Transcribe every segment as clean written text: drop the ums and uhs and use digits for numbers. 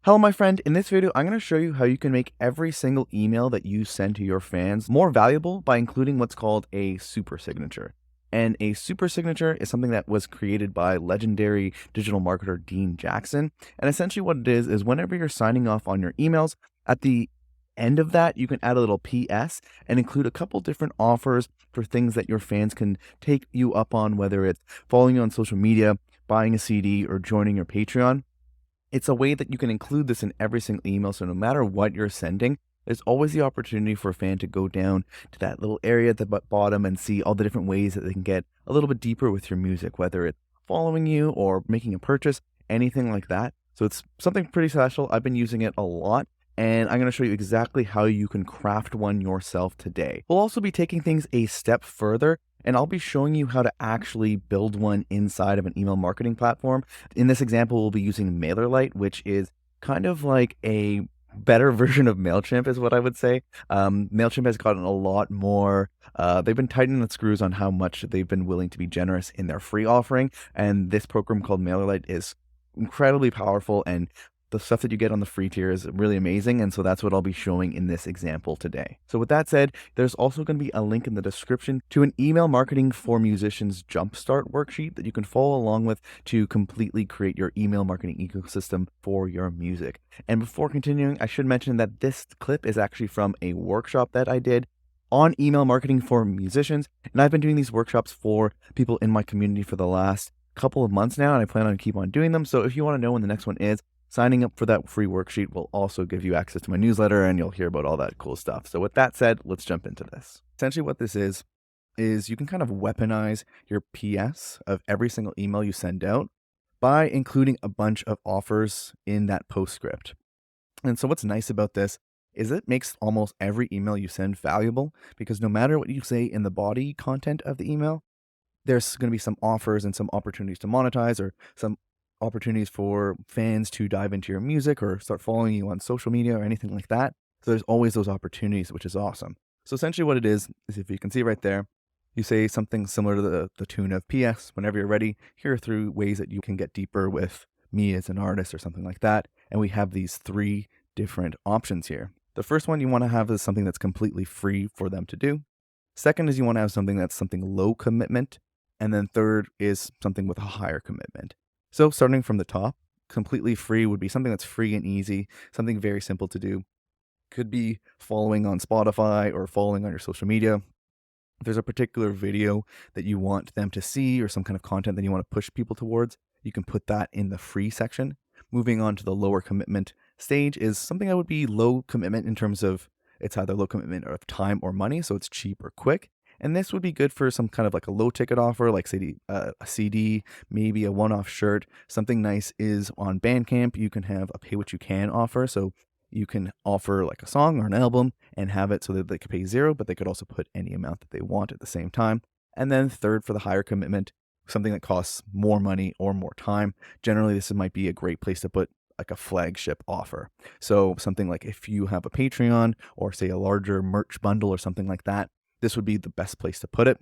Hello, my friend. In this video, I'm going to show you how you can make every single email that you send to your fans more valuable by including what's called a super signature. And a super signature is something that was created by legendary digital marketer Dean Jackson. And essentially what it is whenever you're signing off on your emails, at the end of that, you can add a little PS and include a couple different offers for things that your fans can take you up on, whether it's following you on social media, buying a CD, or joining your Patreon. It's a way that you can include this in every single email, so no matter what you're sending, there's always the opportunity for a fan to go down to that little area at the bottom and see all the different ways that they can get a little bit deeper with your music, whether it's following you or making a purchase, anything like that. So it's something pretty special. I've been using it a lot, and I'm going to show you exactly how you can craft one yourself today. We'll also be taking things a step further, and I'll be showing you how to actually build one inside of an email marketing platform. In this example, we'll be using MailerLite, which is kind of like a better version of MailChimp is what I would say. MailChimp has gotten a lot more, they've been tightening the screws on how much they've been willing to be generous in their free offering. And this program called MailerLite is incredibly powerful, and the stuff that you get on the free tier is really amazing, and so that's what I'll be showing in this example today. So with that said, there's also going to be a link in the description to an email marketing for musicians jumpstart worksheet that you can follow along with to completely create your email marketing ecosystem for your music. And before continuing, I should mention that this clip is actually from a workshop that I did on email marketing for musicians, and I've been doing these workshops for people in my community for the last couple of months now, and I plan on keep on doing them. So if you want to know when the next one is, signing up for that free worksheet will also give you access to my newsletter, and you'll hear about all that cool stuff. So with that said, let's jump into this. Essentially what this is you can kind of weaponize your PS of every single email you send out by including a bunch of offers in that postscript. And so what's nice about this is it makes almost every email you send valuable, because no matter what you say in the body content of the email, there's going to be some offers and some opportunities to monetize, or some opportunities for fans to dive into your music or start following you on social media or anything like that. So there's always those opportunities, which is awesome. So essentially what it is if you can see right there, you say something similar to the tune of PS, whenever you're ready, here are 3 ways that you can get deeper with me as an artist or something like that. And we have these 3 different options here. The first one you want to have is something that's completely free for them to do. Second is you want to have something that's something low commitment. And then third is something with a higher commitment. So starting from the top, completely free would be something that's free and easy, something very simple to do. Could be following on Spotify or following on your social media. If there's a particular video that you want them to see or some kind of content that you want to push people towards, you can put that in the free section. Moving on to the lower commitment stage is something that would be low commitment in terms of it's either low commitment of time or money, so it's cheap or quick. And this would be good for some kind of like a low ticket offer, like say a CD, maybe a one-off shirt. Something nice is on Bandcamp, you can have a pay what you can offer. So you can offer like a song or an album and have it so that they could pay 0, but they could also put any amount that they want at the same time. And then third, for the higher commitment, something that costs more money or more time. Generally, this might be a great place to put like a flagship offer. So something like if you have a Patreon or say a larger merch bundle or something like that, this would be the best place to put it.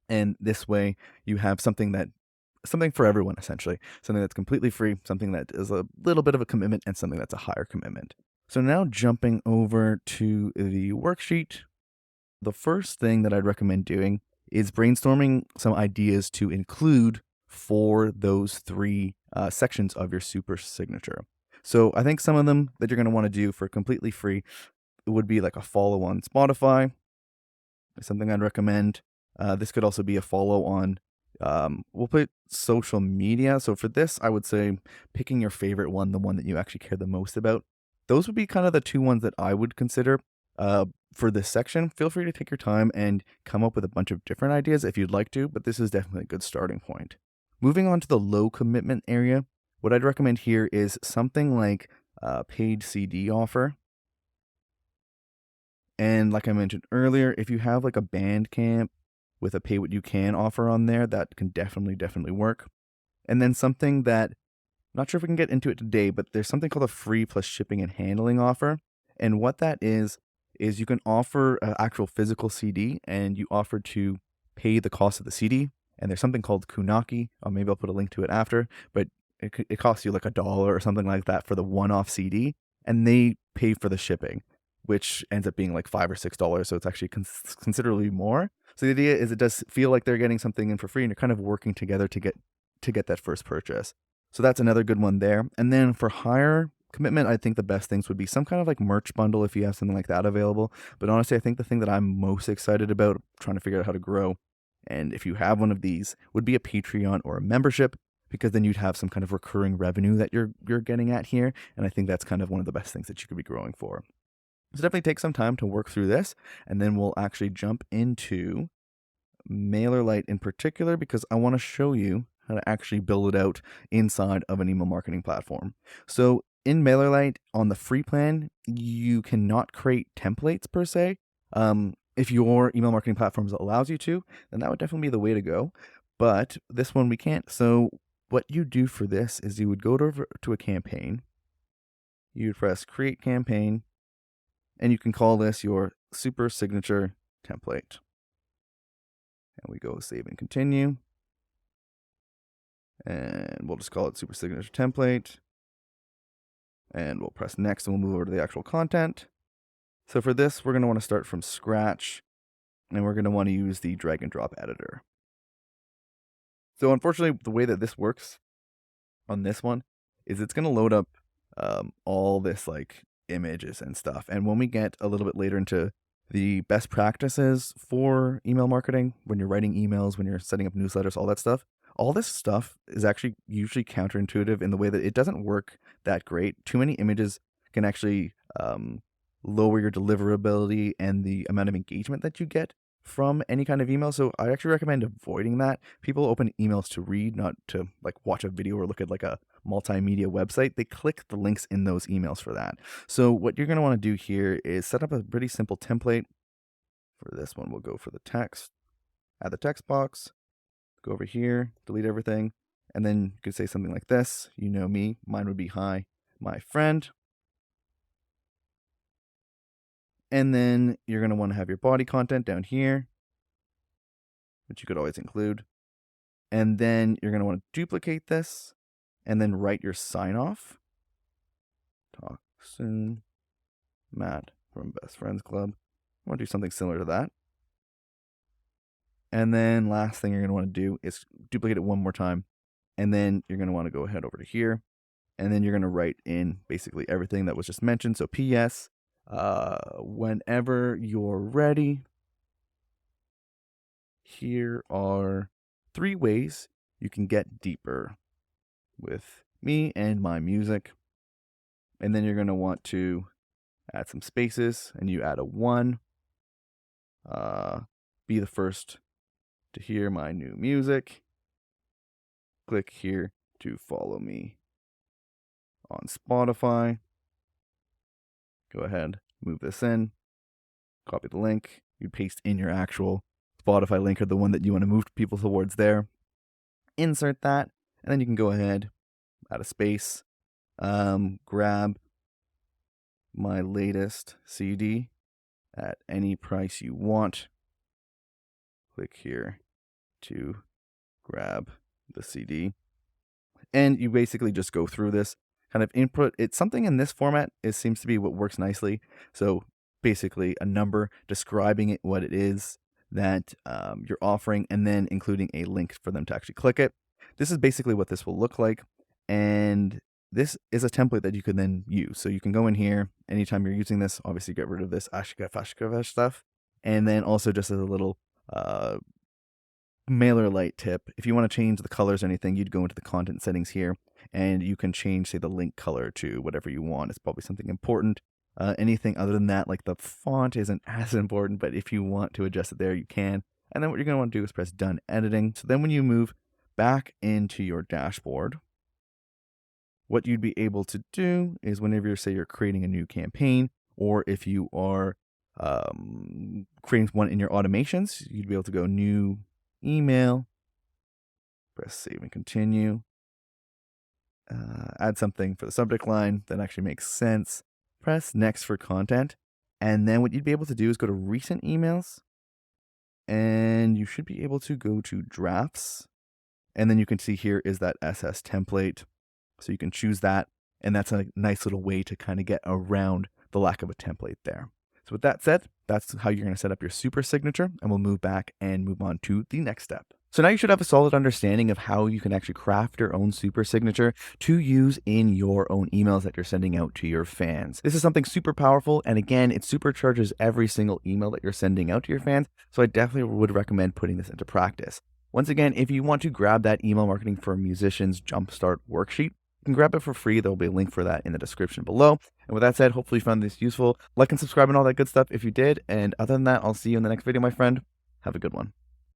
And this way you have something for everyone, essentially. Something that's completely free, something that is a little bit of a commitment, and something that's a higher commitment. So now jumping over to the worksheet, the first thing that I'd recommend doing is brainstorming some ideas to include for those 3 sections of your super signature. So I think some of them that you're going to want to do for completely free would be like a follow on Spotify, something I'd recommend. This could also be a follow on, we'll put social media. So for this, I would say picking your favorite one, the one that you actually care the most about. Those would be kind of the 2 ones that I would consider for this section. Feel free to take your time and come up with a bunch of different ideas if you'd like to, but this is definitely a good starting point. Moving on to the low commitment area, what I'd recommend here is something like a paid CD offer. And like I mentioned earlier, if you have like a Bandcamp with a pay what you can offer on there, that can definitely work. And then something that, not sure if we can get into it today, but there's something called a free plus shipping and handling offer. And what that is you can offer an actual physical CD and you offer to pay the cost of the CD. And there's something called Kunaki. Maybe I'll put a link to it after, but it costs you like $1 or something like that for the one-off CD, and they pay for the shipping, which ends up being like $5 or $6. So it's actually considerably more. So the idea is it does feel like they're getting something in for free, and you're kind of working together to get that first purchase. So that's another good one there. And then for higher commitment, I think the best things would be some kind of like merch bundle if you have something like that available. But honestly, I think the thing that I'm most excited about trying to figure out how to grow, and if you have one of these, would be a Patreon or a membership, because then you'd have some kind of recurring revenue that you're getting at here. And I think that's kind of one of the best things that you could be growing for. So definitely take some time to work through this, and then we'll actually jump into MailerLite in particular, because I want to show you how to actually build it out inside of an email marketing platform. So in MailerLite, on the free plan, you cannot create templates per se. If your email marketing platform allows you to, then that would definitely be the way to go. But this one we can't. So what you do for this is you would go to a campaign, you'd press create campaign, and you can call this your super signature template. And we go save and continue. And we'll just call it super signature template. And we'll press next, and we'll move over to the actual content. So for this, we're going to want to start from scratch, and we're going to want to use the drag and drop editor. So unfortunately, the way that this works on this one is it's going to load up all this like images and stuff. And when we get a little bit later into the best practices for email marketing, when you're writing emails, when you're setting up newsletters, all this stuff is actually usually counterintuitive in the way that it doesn't work that great. Too many images can actually lower your deliverability and the amount of engagement that you get from any kind of email. So I actually recommend avoiding that. People open emails to read, not to like watch a video or look at like a multimedia website. They click the links in those emails for that. So what you're going to want to do here is set up a pretty simple template. For this one, we'll go for the text, add the text box, go over here, delete everything, and then you could say something like this. You know me, mine would be hi, my friend. And then you're going to want to have your body content down here, which you could always include. And then you're going to want to duplicate this and then write your sign off. Talk soon, Matt from Best Friends Club. I want to do something similar to that. And then last thing you're going to want to do is duplicate it one more time. And then you're going to want to go ahead over to here. And then you're going to write in basically everything that was just mentioned. So PS, whenever you're ready, here are 3 ways you can get deeper with me and my music. And then you're going to want to add some spaces, and you add a 1. Be the first to hear my new music. Click here to follow me on Spotify. Go ahead, move this in, copy the link, you paste in your actual Spotify link, or the one that you want to move people towards there. Insert that, and then you can go ahead, add a space, grab my latest CD at any price you want. Click here to grab the CD. And you basically just go through this kind of input. It's something in this format. It seems to be what works nicely. So basically a number describing it, what it is that you're offering, and then including a link for them to actually click it. This is basically what this will look like. And this is a template that you can then use. So you can go in here anytime you're using this, obviously get rid of this Ashka stuff. And then also just as a little MailerLite tip, if you want to change the colors or anything, you'd go into the content settings here, and you can change, say, the link color to whatever you want. It's probably something important. Anything other than that, like the font, isn't as important, but if you want to adjust it there, you can. And then what you're going to want to do is press Done Editing. So then when you move back into your dashboard, what you'd be able to do is whenever you say you're creating a new campaign, or if you are creating one in your automations, you'd be able to go New Email, press Save and Continue, add something for the subject line that actually makes sense, press Next for content, and then what you'd be able to do is go to Recent Emails, and you should be able to go to Drafts, and then you can see here is that SS template. So you can choose that, and that's a nice little way to kind of get around the lack of a template there. So with that said, that's how you're going to set up your super signature, and we'll move back and move on to the next step. So now you should have a solid understanding of how you can actually craft your own super signature to use in your own emails that you're sending out to your fans. This is something super powerful, and again, it supercharges every single email that you're sending out to your fans, so I definitely would recommend putting this into practice. Once again, if you want to grab that Email Marketing for Musicians Jumpstart worksheet, you can grab it for free. There will be a link for that in the description below. And with that said, hopefully you found this useful. Like and subscribe and all that good stuff if you did. And other than that, I'll see you in the next video, my friend. Have a good one.